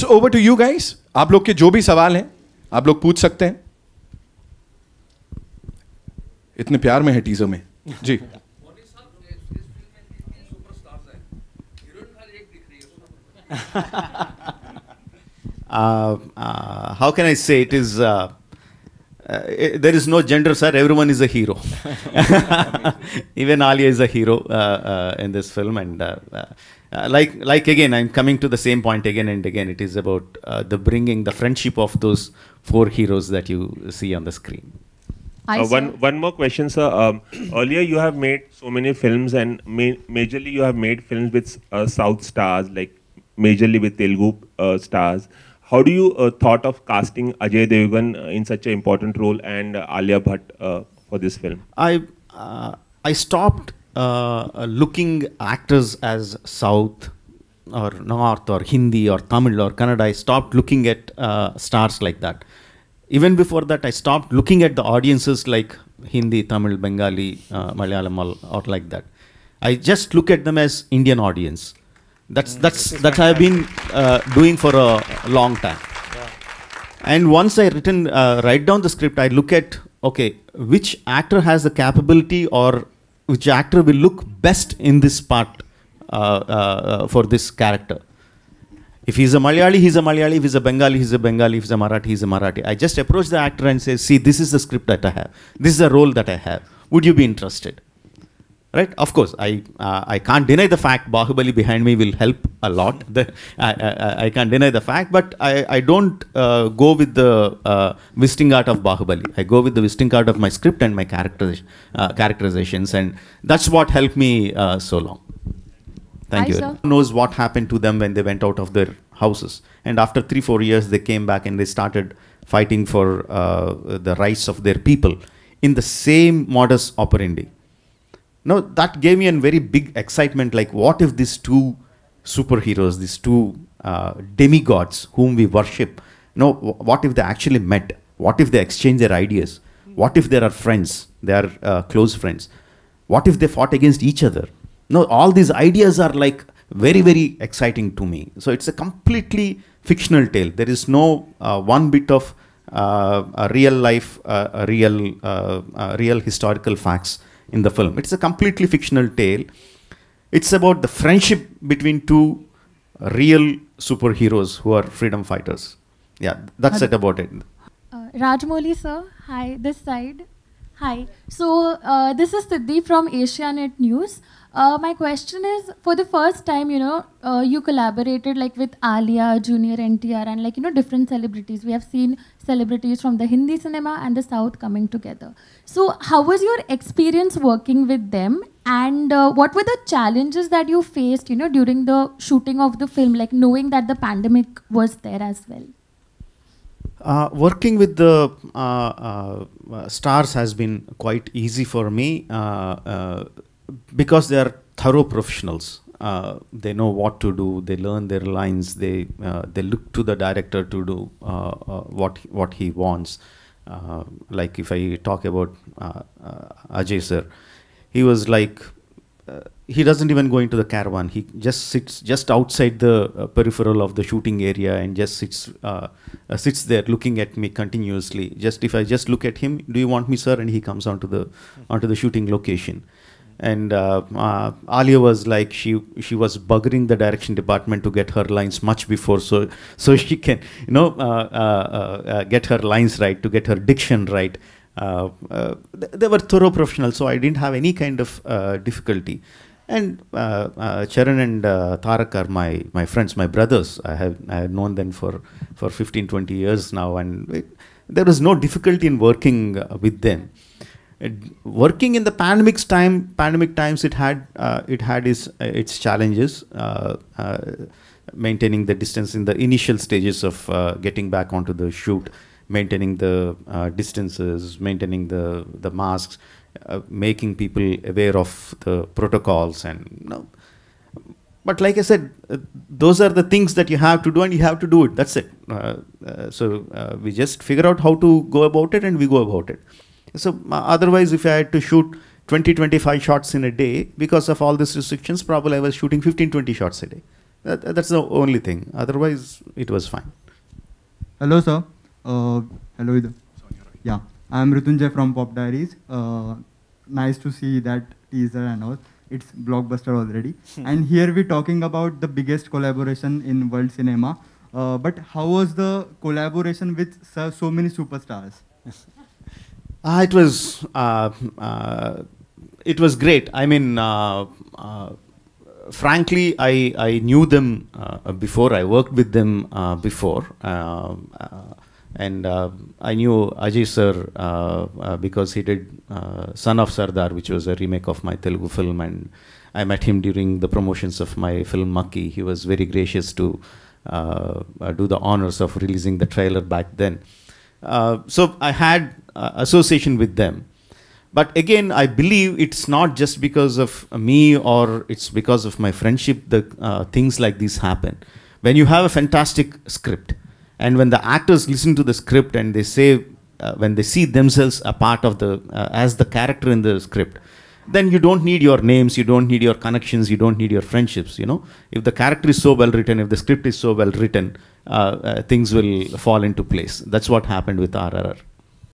So over to you guys. आप लोग के जो भी सवाल हैं आप लोग पूछ सकते हैं. इतने प्यार में है टीजर में जी. How can I say? It is there is no gender, sir. Everyone is a hero. Even Alia is a hero in this film, and like again, I'm coming to the same point again and again. It is about the bringing the friendship of those four heroes that you see on the screen. One more question, sir. Earlier you have made so many films, and majorly you have made films with South stars, like majorly with Telugu stars. How do you thought of casting Ajay Devgan in such an important role and Alia Bhatt for this film? I stopped looking actors as South or North or Hindi or Tamil or Kannada. I stopped looking at stars like that. Even before that, I stopped looking at the audiences like Hindi, Tamil, Bengali, Malayalam or like that. I just look at them as Indian audience. That I've been doing for a long time. Yeah. And once I write down the script, I look at, okay, which actor has the capability or which actor will look best in this part for this character. If he's a Malayali, he's a Malayali. If he's a Bengali, he's a Bengali. If he's a Marathi, he's a Marathi. I just approach the actor and say, see, this is the script that I have. This is the role that I have. Would you be interested? Right? Of course, I can't deny the fact Bahubali behind me will help a lot. I can't deny the fact, but I don't go with the visiting art of Bahubali. I go with the visiting art of my script and my characterizations, and that's what helped me so long. Thank you. Who knows what happened to them when they went out of their houses. And after 3-4 years, they came back and they started fighting for the rights of their people in the same modus operandi. Now, that gave me a very big excitement, like what if these two superheroes, these two demigods whom we worship, what if they actually met? What if they exchange their ideas? What if they are friends? They are close friends. What if they fought against each other? No, all these ideas are like very, very exciting to me. So it's a completely fictional tale. There is no one bit of real life, real historical facts in the film. It's a completely fictional tale. It's about the friendship between two real superheroes who are freedom fighters. Yeah, that's it about it. Rajmouli sir, hi, this side. Hi. So this is Siddhi from Asianet News. My question is, for the first time, you collaborated like with Alia, Junior NTR, and different celebrities. We have seen celebrities from the Hindi cinema and the South coming together. So how was your experience working with them? And what were the challenges that you faced, during the shooting of the film, like knowing that the pandemic was there as well? Working with the stars has been quite easy for me because they are thorough professionals. They know what to do. They learn their lines. They look to the director to do what he wants. Like if I talk about Ajay sir, he was like, he doesn't even go into the caravan. He just sits just outside the peripheral of the shooting area and just sits there looking at me continuously. If I just look at him, do you want me, sir? And he comes onto the shooting location. And Alia was like, she was buggering the direction department to get her lines much before, so she can get her lines right, to get her diction right. They were thorough professionals, so I didn't have any kind of difficulty. And Charan and Tarak are my friends, my brothers. I have known them for 15-20 years now, and there was no difficulty in working with them. Working in the pandemic times, it had its challenges. Maintaining the distance in the initial stages of getting back onto the shoot, maintaining the distances, maintaining the masks, making people aware of the protocols, and but like I said, those are the things that you have to do, and you have to do it. That's it. So we just figure out how to go about it, and we go about it. So otherwise, if I had to shoot 20-25 shots in a day, because of all these restrictions, probably I was shooting 15-20 shots a day. That's the only thing. Otherwise, it was fine. Hello, sir. Hello. Yeah, I'm Ritunjay from Pop Diaries. Nice to see that teaser and all. It's blockbuster already. And here we're talking about the biggest collaboration in world cinema. But how was the collaboration with so many superstars? It was great. I mean, frankly, I knew them before. I worked with them before. And I knew Ajay sir because he did Son of Sardar, which was a remake of my Telugu film, and I met him during the promotions of my film Makki. He was very gracious to do the honors of releasing the trailer back then. So I had association with them. But again, I believe it's not just because of me or it's because of my friendship that things like this happen. When you have a fantastic script, and when the actors listen to the script and they say, when they see themselves a part of the, as the character in the script, then you don't need your names, you don't need your connections, you don't need your friendships, you know. If the character is so well written, if the script is so well written, things will fall into place. That's what happened with RRR.